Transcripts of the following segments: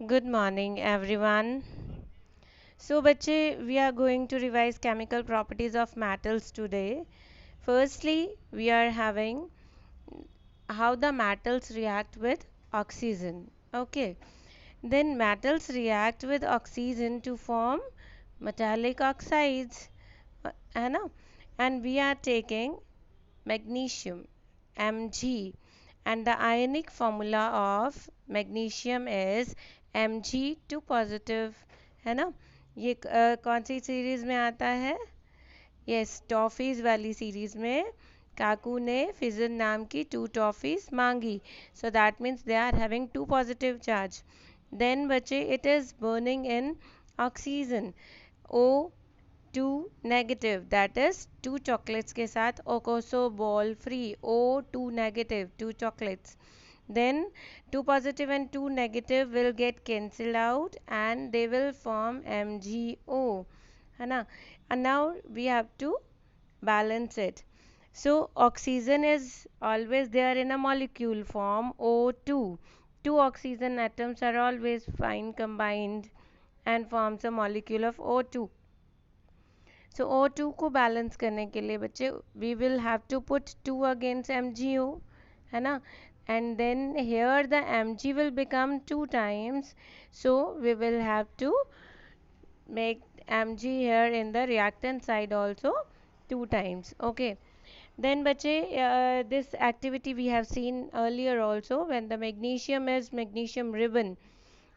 Good morning, everyone. So, बच्चे, we are going to revise chemical properties of metals today. Firstly, we are having how the metals react with oxygen. Okay. Then metals react with oxygen to form metallic oxides. है ना? And we are taking magnesium, Mg, and the ionic formula of magnesium is Mg2 positive, है ना? ये कौन सी series में आता है? Yes, toffees वाली सीरीज में काकू ने फिजन नाम की 2 टॉफीज मांगी. So that means they are having 2 positive charge. Then बचे it is burning in oxygen. O 2 negative, that is 2 chocolates के साथ ओकोसो ball free. O2 negative, 2 chocolates. Then 2 positive and 2 negative will get cancelled out and they will form MgO, है ना? And now we have to balance it. So oxygen is always there in a molecule form O2. Two oxygen atoms are always fine combined and forms a molecule of O2. So O2 को balance करने के लिए बच्चे we will have to put 2 against MgO, है ना? And then here the Mg will become 2 times, so we will have to make Mg here in the reactant side also 2 times. Okay. Then bache, this activity we have seen earlier also. When the magnesium ribbon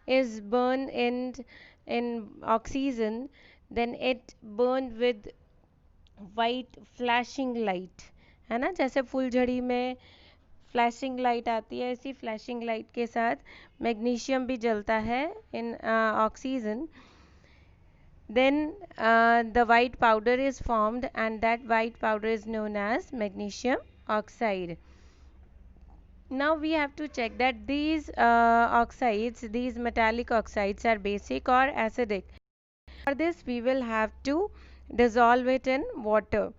is burned in oxygen, then it burned with white flashing light, है ना? जैसे फुलझड़ी में flashing light आती है, ऐसी flashing light के साथ मैग्नीशियम भी जलता है इन oxygen. Then the white powder is formed and that white powder is known as magnesium oxide. Now we have to check that these these metallic oxides are basic or acidic. For this we will have to dissolve it in water.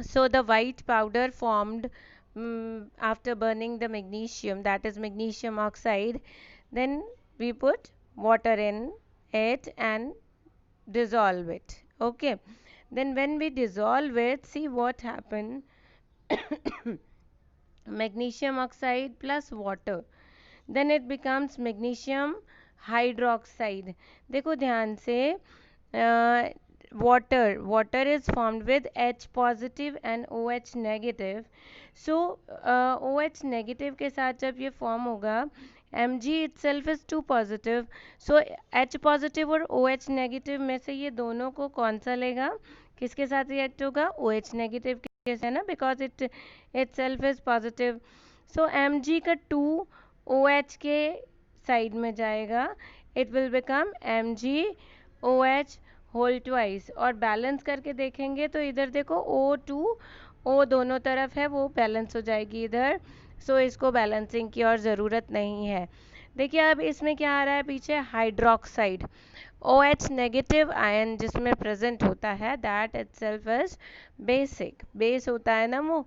So the white powder formed after burning the magnesium, that is magnesium oxide, then we put water in it and dissolve it. Okay. Then when we dissolve it, see what happened. Magnesium oxide plus water, then it becomes magnesium hydroxide. देखो ध्यान से, water is formed with H positive and OH negative. So OH negative के साथ जब ये form होगा, Mg itself is 2 positive. So H positive और OH negative में से ये दोनों को कौन सा लेगा, किसके साथ रिएक्ट होगा? OH negative के साथ, है ना? Because it itself is positive. So Mg का 2 OH के साइड में जाएगा, it will become MgOH whole twice. और बैलेंस करके देखेंगे तो इधर देखो O2 O दोनों तरफ है, वो बैलेंस हो जाएगी इधर. सो इसको बैलेंसिंग की और ज़रूरत नहीं है. देखिए अब इसमें क्या आ रहा है पीछे, हाइड्रोक्साइड. OH नेगेटिव आयन जिसमें प्रेजेंट होता है, that itself is basic. Base होता है ना वो,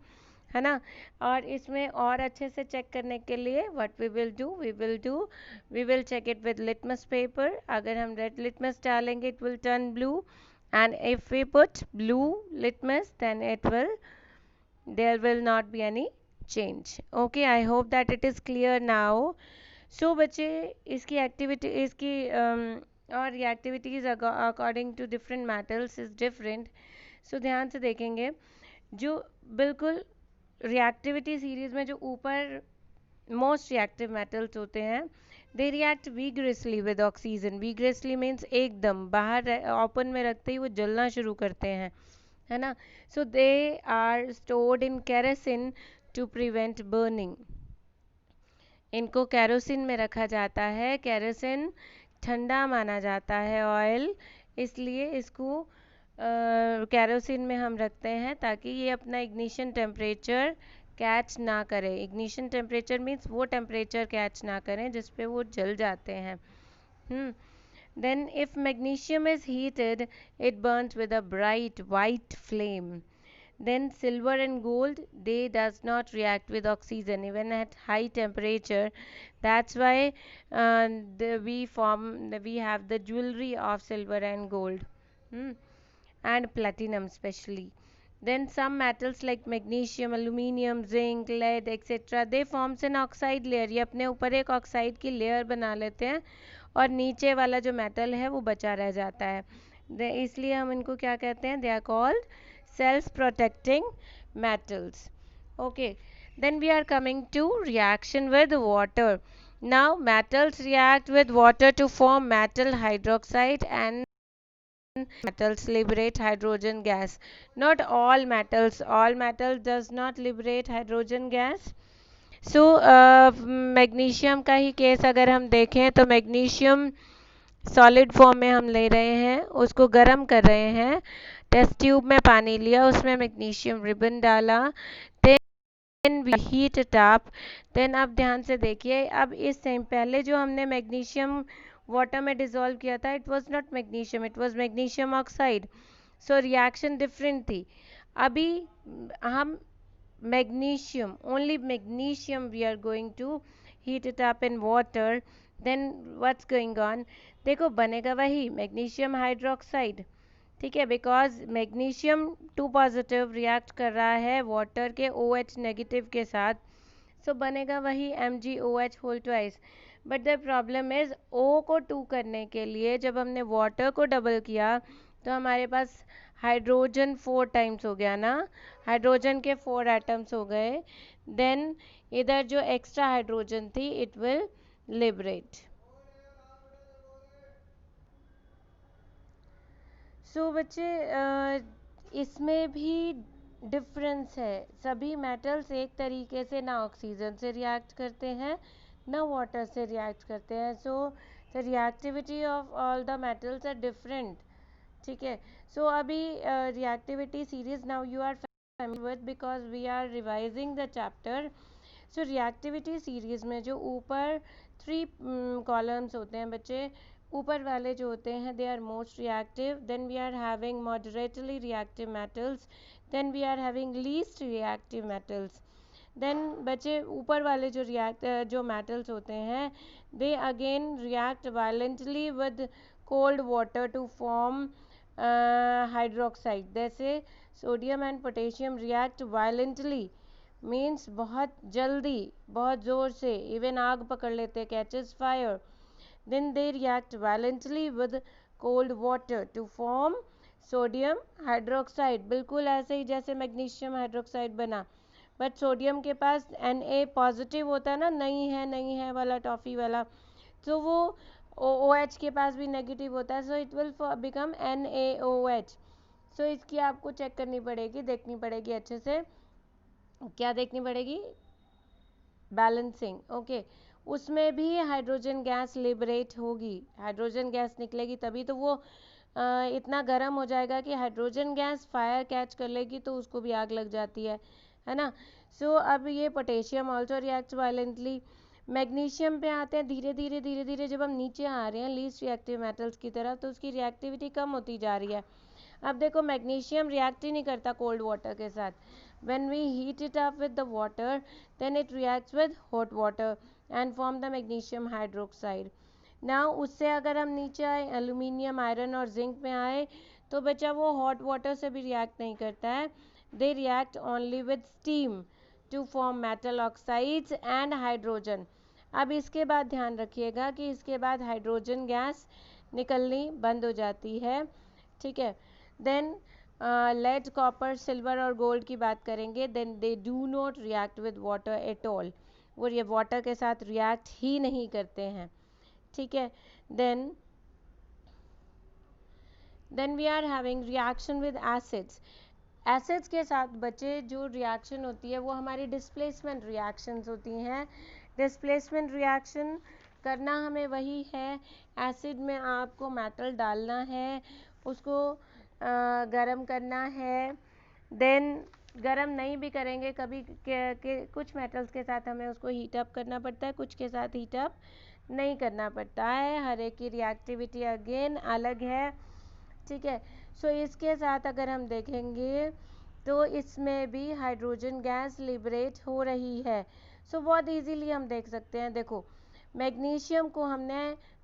है ना? और इसमें और अच्छे से चेक करने के लिए what we will check it with litmus paper. अगर हम रेड लिटमस डालेंगे it will turn blue, and if we put blue litmus then it will there will not be any change. Okay, I hope that it is clear now. So बच्चे, इसकी activity इसकी और reactivities according to different metals is different. So ध्यान से देखेंगे, जो बिल्कुल reactivity series में जो ऊपर मोस्ट रिएक्टिव मेटल्स होते हैं, they react vigorously with oxygen. Vigorously means एकदम बाहर ओपन में रखते ही वो जलना शुरू करते हैं, है ना? So they are stored in kerosene to prevent burning. इनको केरोसिन में रखा जाता है. केरोसिन ठंडा माना जाता है ऑयल, इसलिए इसको केरोसिन में हम रखते हैं ताकि ये अपना इग्निशन टेम्परेचर कैच ना करें. इग्निशन टेम्परेचर मीन्स वो टेम्परेचर कैच ना करें जिस पे वो जल जाते हैं. Then if magnesium is heated, it burns with a bright white flame. Then silver and gold, they does not react with oxygen even at high temperature. That's why we have the jewelry of silver and gold. Hmm. And platinum especially. Then some metals like magnesium, aluminium, zinc, lead etc. they forms an oxide layer. ये अपने ऊपर एक oxide की layer बना लेते हैं और नीचे वाला जो मेटल है वो बचा रह जाता है. इसलिए हम इनको क्या कहते हैं? They are called self protecting metals. Okay, then we are coming to reaction with water. Now metals react with water to form metal hydroxide, and metals liberate hydrogen gas. Not all metals does not liberate hydrogen gas. So magnesium का ही case अगर हम देखें तो magnesium solid form में हम ले रहे हैं, उसको गर्म कर रहे हैं, टेस्ट ट्यूब में पानी लिया, उसमें मैग्नीशियम रिबन डाला, then we heat it up. Then अब ध्यान से देखिए, अब इस टाइम पहले जो हमने मैग्नीशियम वाटर में डिसॉल्व किया था, it was not magnesium, it was magnesium oxide. So reaction different थी. अभी हम magnesium, only magnesium we are going to heat it up in water. Then what's going on? देखो बनेगा वही मैग्नीशियम हाइड्रोक्साइड. ठीक है, बिकॉज मैग्नीशियम 2 पॉजिटिव रिएक्ट कर रहा है वाटर के OH नेगेटिव के साथ. सो बनेगा वही MgOH whole twice. But the problem is O को 2 करने के लिए जब हमने वाटर को डबल किया तो हमारे पास हाइड्रोजन 4 टाइम्स हो गया ना, हाइड्रोजन के 4 एटम्स हो गए. देन इधर जो एक्स्ट्रा हाइड्रोजन थी इट विल लिबरेट. सो बच्चे इसमें भी डिफरेंस है. सभी मेटल्स एक तरीके से ना ऑक्सीजन से रिएक्ट करते हैं ना वाटर से रिएक्ट करते हैं. So the reactivity of all the metals are different. ठीक है, सो अभी reactivity series now you are familiar with because we are revising the chapter. So reactivity series में जो ऊपर 3 columns होते हैं बच्चे, ऊपर वाले जो होते हैं they are most reactive, then we are having moderately reactive metals, then we are having least reactive metals. then बच्चे ऊपर वाले जो metals होते हैं they again react violently with cold water to form hydroxide. जैसे sodium and potassium react violently means बहुत जल्दी, बहुत ज़ोर से, इवन आग पकड़ लेते, catches fire. Then they react violently with cold water to form sodium hydroxide. बिल्कुल ऐसे ही जैसे मैग्नीशियम हाइड्रोक्साइड बना. बट सोडियम के पास Na पॉजिटिव होता है ना, नहीं है वाला टॉफ़ी वाला, तो वो OH के पास भी नेगेटिव होता है. So it will become NaOH. सो इसकी आपको चेक करनी पड़ेगी, देखनी पड़ेगी अच्छे से. क्या देखनी पड़ेगी? बैलेंसिंग. ओके, उसमें भी हाइड्रोजन गैस लिबरेट होगी, हाइड्रोजन गैस निकलेगी, तभी तो वो इतना गर्म हो जाएगा कि हाइड्रोजन गैस फायर कैच कर लेगी तो उसको भी आग लग जाती है ना. सो अब ये potassium also reacts violently. Magnesium पे आते हैं. धीरे धीरे जब हम नीचे आ रहे हैं लीस्ट रिएक्टिव मेटल्स की तरफ तो उसकी रिएक्टिविटी कम होती जा रही है. अब देखो मैग्नीशियम रिएक्ट ही नहीं करता कोल्ड वाटर के साथ. When we heat it up with the water then it reacts with hot water and form the magnesium hydroxide. Now उससे अगर हम नीचे आए, एल्यूमिनियम, आयरन और जिंक में आए, तो बच्चा वो हॉट वाटर से भी रिएक्ट नहीं करता है. They react only with steam to form metal oxides and hydrogen. अब इसके बाद ध्यान रखिएगा कि इसके बाद हाइड्रोजन गैस निकलनी बंद हो जाती है. ठीक है, देन लेड, कॉपर, सिल्वर और गोल्ड की बात करेंगे. Then they do not react with water at all. वो ये वाटर के साथ रिएक्ट ही नहीं करते हैं. ठीक है, then we are having reaction with acids. Acids के साथ बच्चे जो रिएक्शन होती है वो हमारी डिस्प्लेसमेंट रिएक्शंस होती हैं. डिस्प्लेसमेंट रिएक्शन करना हमें वही है, एसिड में आपको मेटल डालना है, उसको गरम करना है. देन गरम नहीं भी करेंगे कभी के कुछ मेटल्स के साथ हमें उसको हीट अप करना पड़ता है, कुछ के साथ हीट अप नहीं करना पड़ता है. हर एक की रिएक्टिविटी अगेन अलग है. ठीक है, सो इसके साथ अगर हम देखेंगे तो इसमें भी हाइड्रोजन गैस लिबरेट हो रही है। सो बहुत इजीली हम देख सकते हैं। देखो मैग्नीशियम को हमने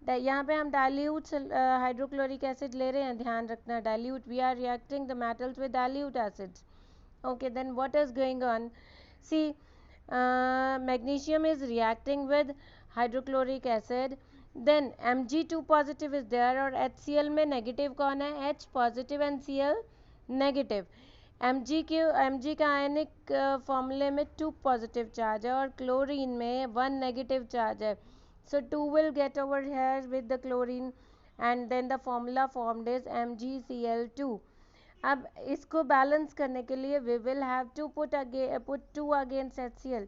यहाँ पे हम डाइल्यूट हाइड्रोक्लोरिक एसिड ले रहे हैं, ध्यान रखना dilute, we are reacting the metals with dilute acids. okay, then what is going on? See, magnesium is reacting with hydrochloric acid, then Mg2 positive is there और HCl में negative कौन है? H positive and Cl negative. Mg का आयनिक फॉर्मूले में 2 positive charge है और chlorine में 1 नेगेटिव चार्ज है। So 2 will get over here with the chlorine and then the formula formed is MgCl2. अब इसको बैलेंस करने के लिए we will have to put 2 against HCl.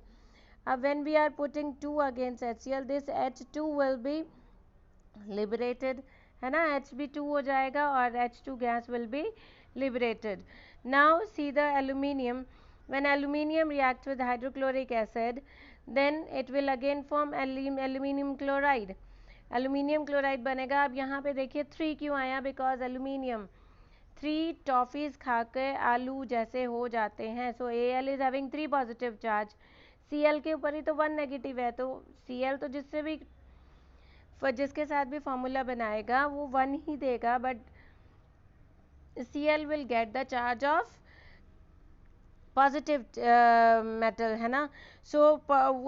अब when we are putting 2 against HCl, this H2 will be liberated, है ना, H भी 2 हो जाएगा और H2 gas will be liberated. Now see the aluminium. When aluminium reacts with hydrochloric acid, then it will again form aluminium chloride. aluminium chloride बनेगा। अब यहाँ पे देखिए 3 क्यों आया? बिकॉज aluminium 3 टॉफीज खाकर आलू जैसे हो जाते हैं। सो Al is having 3 positive charge, Cl के ऊपर ही तो 1 नेगेटिव है, तो Cl तो जिसके साथ भी फॉर्मूला बनाएगा वो 1 ही देगा, but Cl will get the charge of positive metal, है ना। सो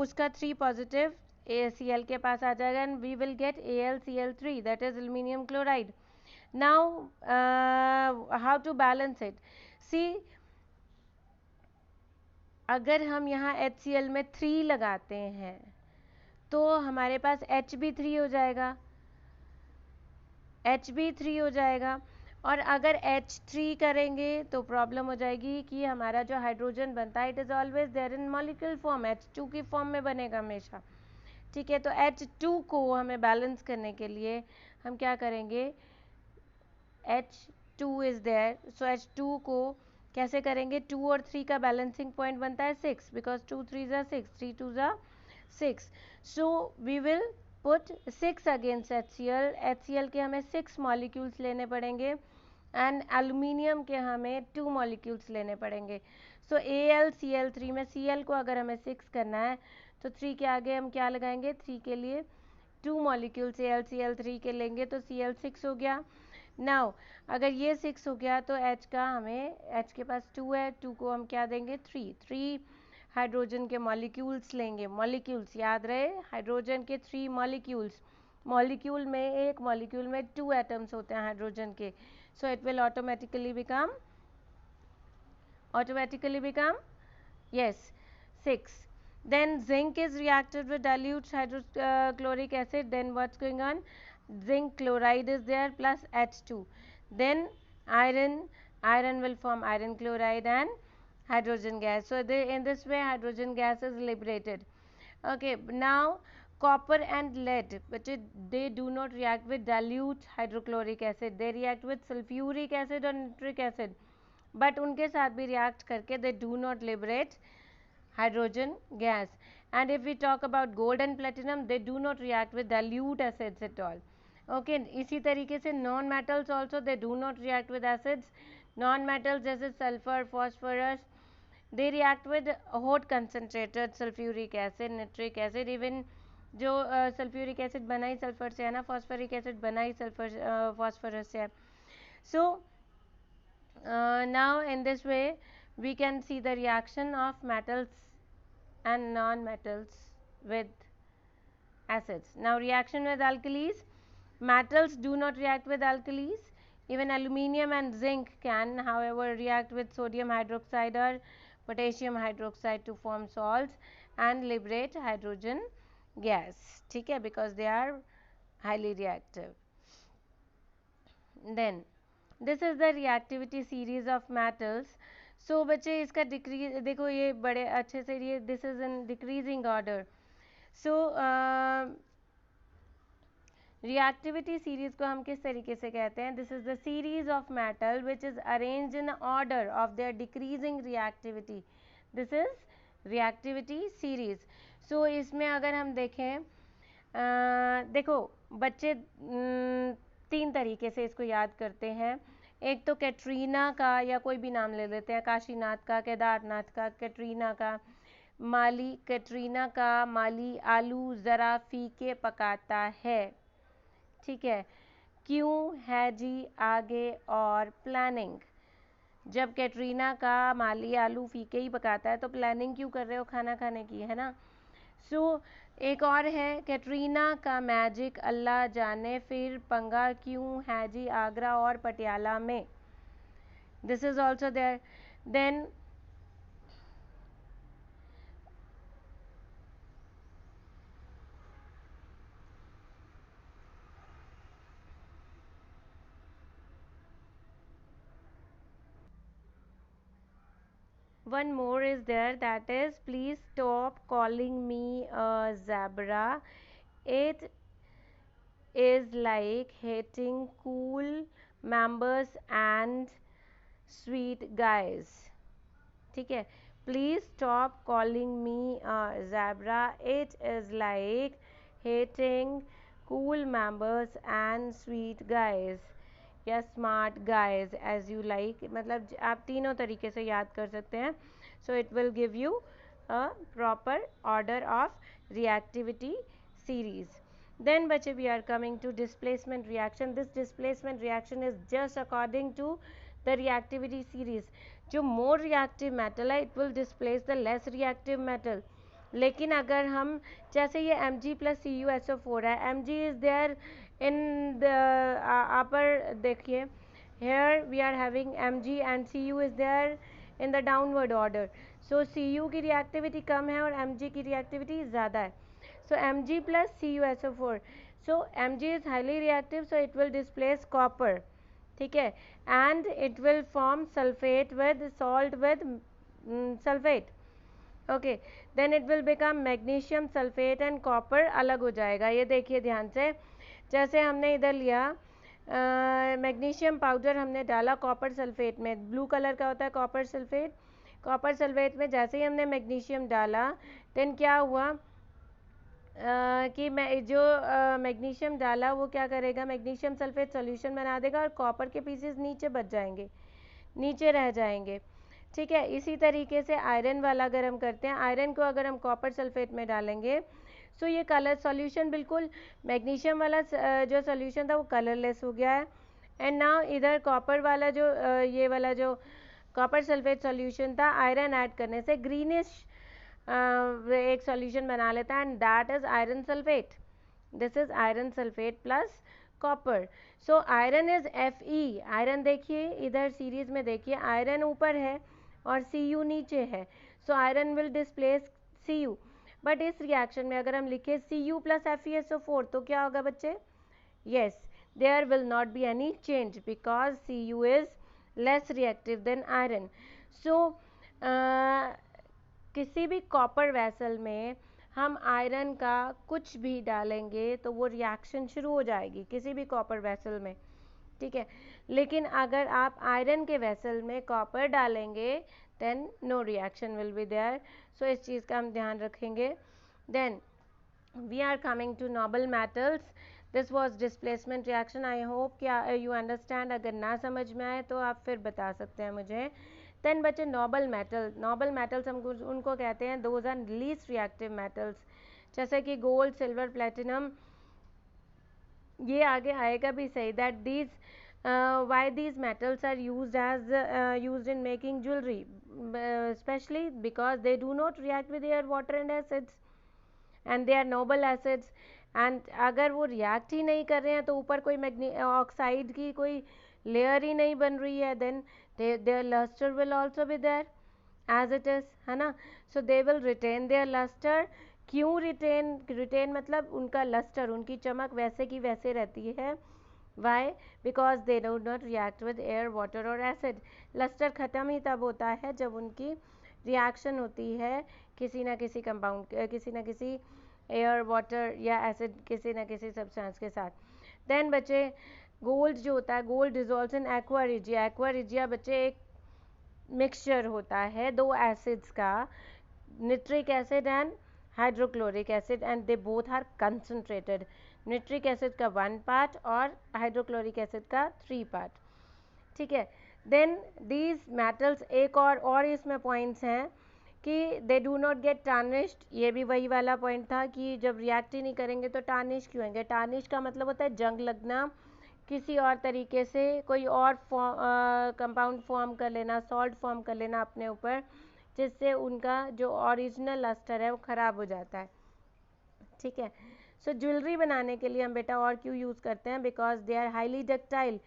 उसका 3 पॉजिटिव Cl के पास आ जाएगा and we will get AlCl3, that is aluminium chloride. Now how to balance it? See, अगर हम यहाँ HCl में 3 लगाते हैं तो हमारे पास H भी 3 हो जाएगा, H भी 3 हो जाएगा। और अगर H3 करेंगे तो प्रॉब्लम हो जाएगी कि हमारा जो हाइड्रोजन बनता है it is always there in molecule form, H2 की फॉर्म में बनेगा हमेशा, ठीक है। तो H2 को हमें बैलेंस करने के लिए हम क्या करेंगे? H2 is there, so H2 को कैसे करेंगे? 2 और 3 का बैलेंसिंग पॉइंट बनता है 6, बिकॉज 2 3 ज़ा 6, 3 2 ज़ा 6। So we will put 6 against HCl। HCl के हमें 6 मॉलिक्यूल्स लेने पड़ेंगे एंड एल्यूमिनियम के हमें 2 मॉलिक्यूल्स लेने पड़ेंगे। सो AlCl3 में Cl को अगर हमें 6 करना है तो 3 के आगे हम क्या लगाएंगे? 3 के लिए 2 मॉलिक्यूल्स AlCl3 के लेंगे तो Cl 6 हो गया। नाउ अगर ये 6 हो गया तो H का हमें, H के पास 2 है, 2 को हम क्या देंगे? 3 हाइड्रोजन के मॉलिक्यूल्स लेंगे। मॉलिक्यूल्स याद रहे, हाइड्रोजन के 3 मॉलिक्यूल्स, मॉलिक्यूल में एक मॉलिक्यूल में 2 एटम्स होते हैं हाइड्रोजन के। सो it will automatically become yes 6. Then zinc is reacted with dilute hydrochloric acid, then what's going on? Zinc chloride is there plus H2, then iron will form iron chloride and hydrogen gas. So in this way hydrogen gas is liberated. Okay, now copper and lead, but they do not react with dilute hydrochloric acid, they react with sulfuric acid or nitric acid, but उनके साथ भी react करके they do not liberate hydrogen gas. And if we talk about gold and platinum, they do not react with dilute acids at all. Okay, इसी तरीके से non metals also they do not react with acids. Non metals जैसे sulfur, phosphorus, they react with hot concentrated sulfuric acid, nitric acid, even जो sulfuric acid बना ही sulfur से है ना, phosphoric acid बना ही phosphorus से है. So now in this way we can see the reaction of metals and non-metals with acids. Now reaction with alkalis, metals do not react with alkalis. Even aluminium and zinc can however react with sodium hydroxide or potassium hydroxide to form salts and liberate hydrogen gas, ठीक है, because they are highly reactive. Then this is the reactivity series of metals. So बच्चे इसका decrease देखो, ये बड़े अच्छे से ये this is in decreasing order. So reactivity series को हम किस तरीके से कहते हैं? This is the series of metal which is arranged in order of their decreasing reactivity. This is reactivity series. So इसमें अगर हम देखें, देखो बच्चे 3 तरीके से इसको याद करते हैं. एक तो कैटरीना का, या कोई भी नाम ले लेते हैं, काशीनाथ का, केदारनाथ का, कैटरीना का, माली, कैटरीना का माली आलू ज़रा फीके पकाता है, ठीक है। क्यों है जी आगे और प्लानिंग। जब कैटरीना का माली आलू फीके ही पकाता है तो प्लानिंग क्यों कर रहे हो खाना खाने की, है ना। सो एक और है कैटरीना का मैजिक अल्लाह जाने फिर पंगा क्यों है जी आगरा और पटियाला में, this is also there. Then one more is there, that is please stop calling me a zebra, it is like hating cool members and sweet guys, ठीक है। Please stop calling me zebra, it is like hating cool members and sweet guys, या smart guys as you like, मतलब आप तीनों तरीके से याद कर सकते हैं। So it will give you a proper order of reactivity series. Then बच्चे we are coming to displacement reaction. This displacement reaction is just according to the reactivity series. जो more reactive metal है it will displace the less reactive metal. लेकिन अगर हम जैसे ये Mg plus CuSO4 है, Mg is there in the upper, देखिए here we are having Mg and Cu is there in the downward order. So Cu की reactivity कम है और Mg की reactivity ज़्यादा है. So Mg plus CuSO4. So Mg is highly reactive, so it will displace copper, ठीक है, and it will form sulfate with salt with sulfate. Okay, then it will become magnesium sulfate and copper अलग हो जाएगा। ये देखिए ध्यान से, जैसे हमने इधर लिया मैग्नीशियम पाउडर हमने डाला कॉपर सल्फेट में, ब्लू कलर का होता है कॉपर सल्फेट, कॉपर सल्फेट में जैसे ही हमने मैग्नीशियम डाला देन क्या हुआ कि मैं जो मैग्नीशियम डाला वो क्या करेगा, मैग्नीशियम सल्फेट सॉल्यूशन बना देगा और कॉपर के पीसेस नीचे बच जाएंगे, नीचे रह जाएंगे, ठीक है। इसी तरीके से आयरन वाला अगर हम करते हैं, आयरन को अगर हम कॉपर सल्फेट में डालेंगे सो ये कलर सॉल्यूशन बिल्कुल मैग्नीशियम वाला जो सॉल्यूशन था वो कलरलेस हो गया है, एंड नाउ इधर कॉपर वाला जो ये वाला जो कॉपर सल्फेट सॉल्यूशन था आयरन ऐड करने से ग्रीनिश एक सॉल्यूशन बना लेता है, and that is iron sulphate, this is iron sulphate plus copper. So iron is Fe, iron देखिए इधर सीरीज में देखिए आयरन ऊपर है और Cu नीचे है, so iron will displace Cu, but इस रिएक्शन में अगर हम लिखे Cu प्लस FeSO4 तो क्या होगा बच्चे, yes there will not be any change because Cu is less reactive than iron. So किसी भी कॉपर वेसल में हम आयरन का कुछ भी डालेंगे तो वो रिएक्शन शुरू हो जाएगी किसी भी कॉपर वेसल में, ठीक है। लेकिन अगर आप आयरन के वेसल में कॉपर डालेंगे then no reaction will be there, so इस चीज़ का हम ध्यान रखेंगे। Then we are coming to noble metals, this was displacement reaction, I hope क्या यू अंडरस्टैंड, अगर ना समझ में आए तो आप फिर बता सकते हैं मुझे। देन बच्चे नोबल मेटल, नोबल मेटल्स हम उनको कहते हैं those are least reactive metals, जैसे कि गोल्ड सिल्वर प्लेटिनम, ये आगे आएगा भी सही, that these why these metals are used as used in making jewelry, especially because they do not react with air, water and acids and they are noble acids, and अगर वो react ही नहीं कर रहे हैं तो ऊपर कोई ऑक्साइड की कोई लेयर ही नहीं बन रही है, then their luster will also be there as it is, है ना। so they will retain their luster, क्यों रिटेन मतलब उनका लस्टर, उनकी चमक वैसे की वैसे रहती है, why, because they do not react with air, water और acid. लस्टर ख़त्म ही तब होता है जब उनकी रिएक्शन होती है किसी ना किसी कंपाउंड, किसी ना किसी एयर वाटर या एसिड किसी ना किसी सब्सटेंस के साथ। देन बच्चे गोल्ड जो होता है, gold dissolves in aqua regia, aqua regia बच्चे एक मिक्सचर होता है दो एसिड्स का, nitric acid and hydrochloric acid, and they both are concentrated, nitric acid का 1 पार्ट और हाइड्रोक्लोरिक एसिड का 3 पार्ट, ठीक है। देन दीज मेटल्स, एक और इसमें पॉइंट्स हैं कि दे डू नॉट गेट टार्निश्ड। ये भी वही वाला पॉइंट था कि जब रिएक्ट ही नहीं करेंगे तो टार्निश क्यों होंगे। टार्निश का मतलब होता है जंग लगना, किसी और तरीके से कोई और कंपाउंड फॉर्म कर लेना, सॉल्ट फॉर्म कर लेना अपने ऊपर, जिससे उनका जो ओरिजिनल लस्टर है वो ख़राब हो जाता है। ठीक है। सो ज्वेलरी बनाने के लिए हम बेटा और क्यों यूज़ करते हैं, because they are highly ductile.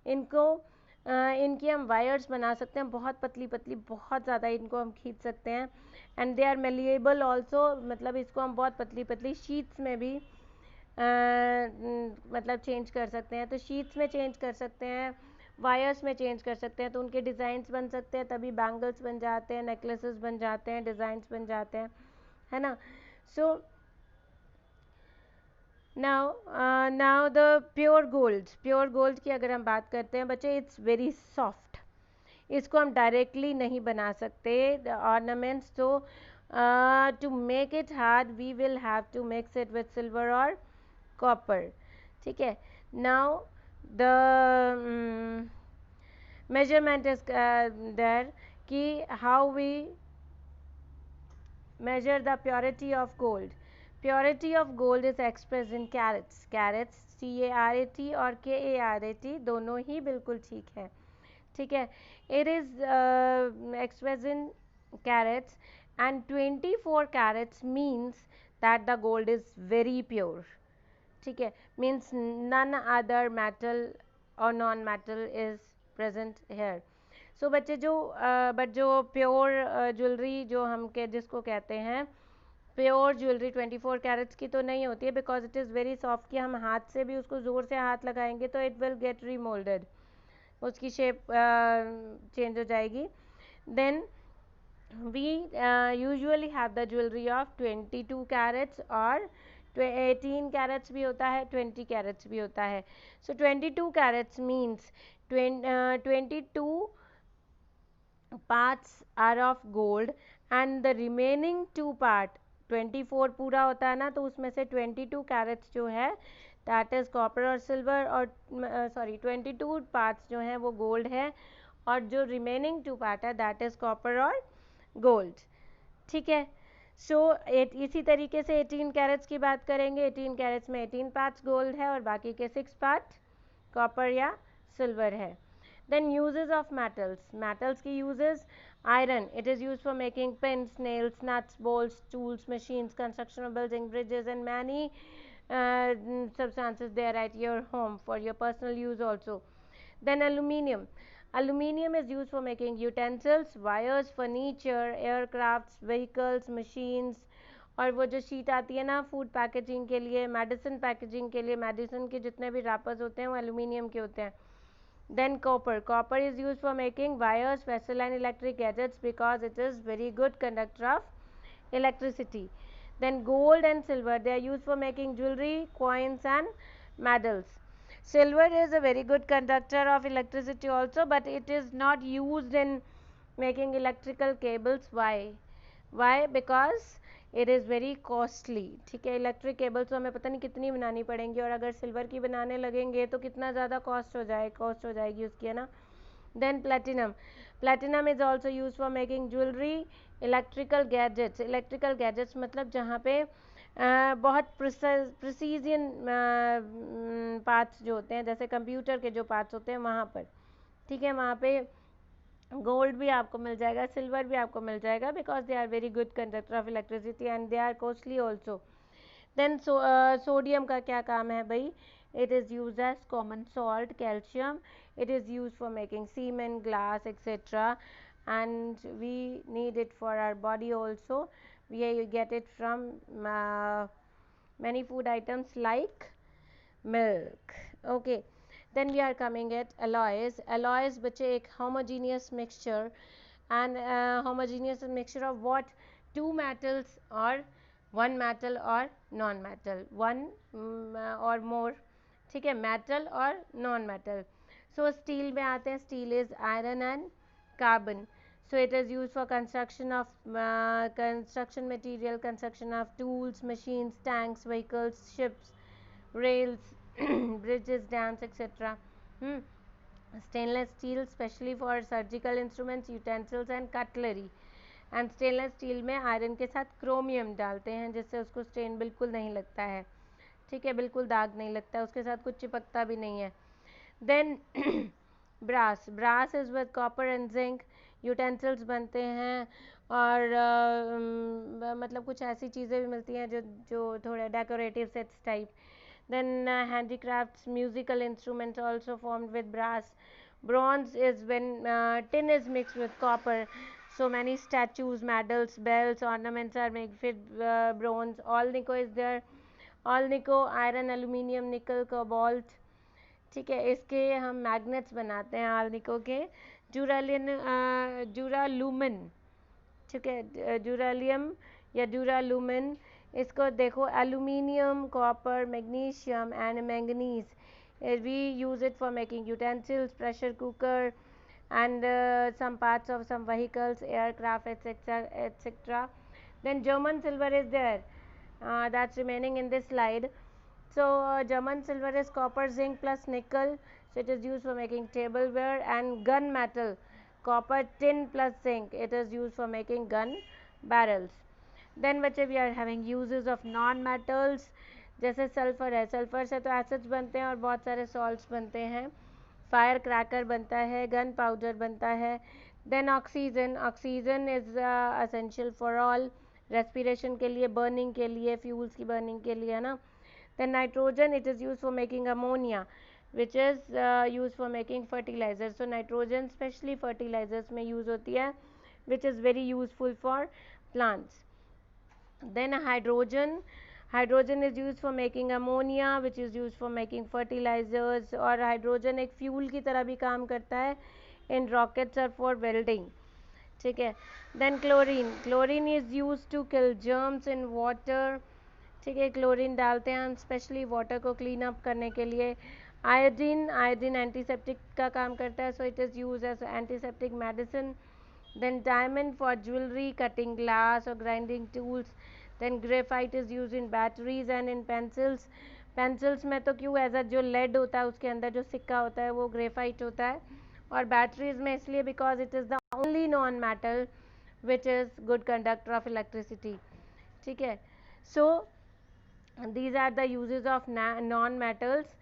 इनको इनकी हम वायर्स बना सकते हैं, बहुत पतली पतली, बहुत ज़्यादा इनको हम खींच सकते हैं। And they are malleable also, मतलब इसको हम बहुत पतली पतली शीट्स में भी मतलब चेंज कर सकते हैं। तो शीट्स में चेंज कर सकते हैं, वायर्स में चेंज कर सकते हैं, तो उनके डिज़ाइंस बन सकते हैं, तभी बैंगल्स बन जाते हैं, नेकलेसेस बन जाते हैं, डिज़ाइंस बन जाते हैं, है ना। So now the pure gold की अगर हम बात करते हैं बच्चे, इट्स वेरी सॉफ्ट। इसको हम डायरेक्टली नहीं बना सकते ऑर्नामेंट्स, तो to make it hard we will have to mix it with silver और कॉपर। ठीक है। Now the measurement is there कि how we measure the purity of gold. Purity of gold is expressed in carats. Carats CARAT और KARAT दोनों ही बिल्कुल ठीक है। ठीक है। It is expressed in carats, and 24 carats means that the gold is very pure. ठीक है, means none other metal or non metal is present here. सो बच्चे जो बट जो प्योर ज्वेलरी जो हम के जिसको कहते हैं प्योर ज्वेलरी 24 कैरेट्स की तो नहीं होती है, because it is very soft कि हम हाथ से भी उसको ज़ोर से हाथ लगाएंगे तो इट विल गेट रीमोल्डेड, उसकी शेप चेंज हो जाएगी। Then we usually have the jewellery of 22 carats और 18 कैरेट्स भी होता है, 20 कैरेट्स भी होता है। सो 22 crates means 22 parts are of gold and the remaining 2 part 24 पूरा होता है ना, तो उसमें से 22 कैरेट्स जो है दैट इज कॉपर और सिल्वर, और सॉरी 22 पार्ट्स जो हैं वो गोल्ड है, और जो रिमेनिंग 2 पार्ट है दैट इज कॉपर और गोल्ड। ठीक है। सो इसी तरीके से 18 कैरेट्स की बात करेंगे, 18 कैरेट्स में 18 पार्ट्स गोल्ड है और बाकी के 6 पार्ट कॉपर या सिल्वर है। Then uses of metals. Metals की uses: iron. It is used for making pins, nails, nuts, bolts, tools, machines, construction of building, bridges, and many substances there at your home for your personal use also. Then aluminium. Aluminium is used for making utensils, wires, furniture, aircrafts, vehicles, machines. और वो जो sheet आती है ना food packaging के लिए, medicine packaging के लिए, मेडिसिन के जितने भी रैपर्स होते हैं वो एल्यूमिनियम के होते हैं। Then copper. Copper is used for making wires, vessel and electric gadgets because it is very good conductor of electricity. Then gold and silver. They are used for making jewelry, coins and medals. Silver is a very good conductor of electricity also, but it is not used in making electrical cables. Why? Because it is very costly. ठीक है। Electric cables तो हमें पता नहीं कितनी बनानी पड़ेंगी, और अगर सिल्वर की बनाने लगेंगे तो कितना ज़्यादा कॉस्ट हो जाएगी उसकी, है ना। Then platinum. Platinum is also use for making jewellery, electrical gadgets. Electrical gadgets मतलब जहाँ पे बहुत प्रिसीजन पार्ट्स जो होते हैं, जैसे कंप्यूटर के जो पार्ट्स होते हैं वहाँ पर। ठीक है। वहाँ पे गोल्ड भी आपको मिल जाएगा, सिल्वर भी आपको मिल जाएगा, because they are very good conductor of electricity and they are costly also. Then sodium का क्या काम है भाई, it is used as common salt. Calcium, it is used for making cement, glass, etc., and we need it for our body also. We get it from many food items like milk. Okay. Then we are coming at alloys. Alloys बच्चे एक homogeneous mixture, and homogeneous mixture of what? Two metals or one metal or non metal, one or more. ठीक है, metal और non metal. So steel में आते हैं, steel is iron and carbon. So it is used for construction of construction material, construction of tools, machines, tanks, vehicles, ships, rails, bridges, dams, etc. Stainless steel specially for surgical instruments, utensils and cutlery. And stainless steel में iron के साथ chromium डालते हैं जिससे उसको stand बिल्कुल नहीं लगता है, ठीक है, बिल्कुल दाग नहीं लगता है, उसके साथ कुछ चिपकता भी नहीं है. Then brass is with copper and zinc. Utensils बनते हैं और मतलब कुछ ऐसी चीज़ें भी मिलती हैं जो जो थोड़े decorative sets type. Then handicrafts, musical instruments also formed with brass. Bronze is when tin is mixed with copper. So many statues, medals, bells, ornaments are made with bronze. Alnico is there. Alnico, iron, aluminium, nickel, cobalt. ठीक है, इसके हम magnets बनाते हैं आल्निको के. ड्यूरालूमिन, ठीक है, ड्यूरालियम या ड्यूरालूमिन. इसको देखो, aluminium, copper, magnesium and manganese. We use it for making utensils, pressure cooker and some parts of some vehicles, aircraft, etc, etc. Then German silver is there, that's remaining in this slide. So German silver is copper, zinc plus nickel, so it is used for making tableware. And gun metal, copper, tin plus zinc, it is used for making gun barrels. Then बच्चे we are having uses of non metals. जैसे sulphur है, sulphur से तो acids बनते हैं और बहुत सारे सॉल्ट्स बनते हैं. फायर क्रैकर बनता है, गन पाउडर बनता है. Then oxygen, oxygen is essential for all, respiration के लिए, बर्निंग के लिए, फ्यूल्स की बर्निंग के लिए, है ना. Then nitrogen, it is use for making ammonia which is use for making fertiliser. So nitrogen specially fertilisers में यूज़ होती है which is very useful for plants. Then hydrogen is used for making ammonia which is used for making fertilizers. और hydrogen एक fuel की तरह भी काम करता है in rockets or for welding, ठीक है. Then chlorine is used to kill germs in water, ठीक है. क्लोरीन डालते हैं हम स्पेशली वाटर को क्लीन अप करने के लिए. आयोडीन एंटीसेप्टिक का काम करता है, so it is use as antiseptic medicine. Then diamond for jewelry, cutting glass or grinding tools. Then graphite is used in batteries and in pencils. Pencils में तो क्यों, एज अ जो लेड होता है उसके अंदर जो सिक्का होता है वो ग्रेफाइट होता है. और बैटरीज में इसलिए because it is the only non metal which is good conductor of electricity, ठीक है. सो these are the uses of non metals,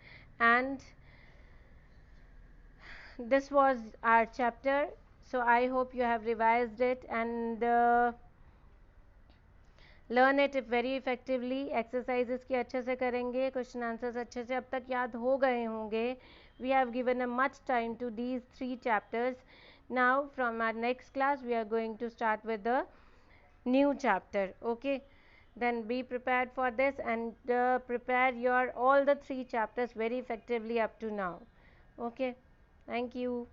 and this was our chapter. So I hope you have revised it and learn it very effectively. Exercises की अच्छे से करेंगे, question answers अच्छे से अब तक याद हो गए होंगे. We have given a much time to these 3 chapters. Now from our next class we are going to start with the new chapter. Okay, then be prepared for this and prepare your all the 3 chapters very effectively up to now. Okay, thank you.